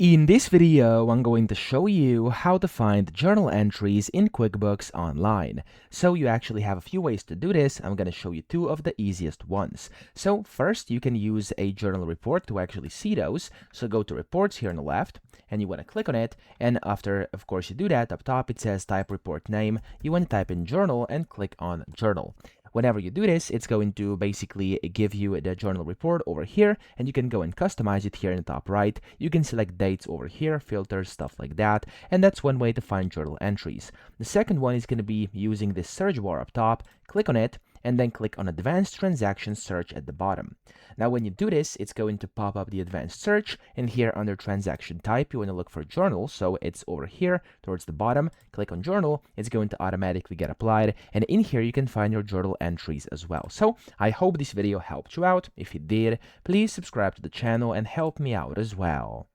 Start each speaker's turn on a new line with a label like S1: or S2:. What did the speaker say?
S1: In this video, I'm going to show you how to find journal entries in QuickBooks online. So you actually have a few ways to do this. I'm going to show you two of the easiest ones. So first, you can use a journal report to actually see those. So go to reports here on the left, and you want to click on it. And after, of course, you do that, up top it says type report name. You want to type in journal and click on journal. Whenever you do this, it's going to basically give you the journal report over here, and you can go and customize it here in the top right. You can select dates over here, filters, stuff like that, and that's one way to find journal entries. The second one is going to be using this search bar up top. Click on it, and then click on Advanced Transaction Search at the bottom. Now when you do this, it's going to pop up the advanced search, and here under transaction type, you want to look for journal, so it's over here towards the bottom. Click on journal, it's going to automatically get applied, and in here you can find your journal entries as well. So I hope this video helped you out. If it did, please subscribe to the channel and help me out as well.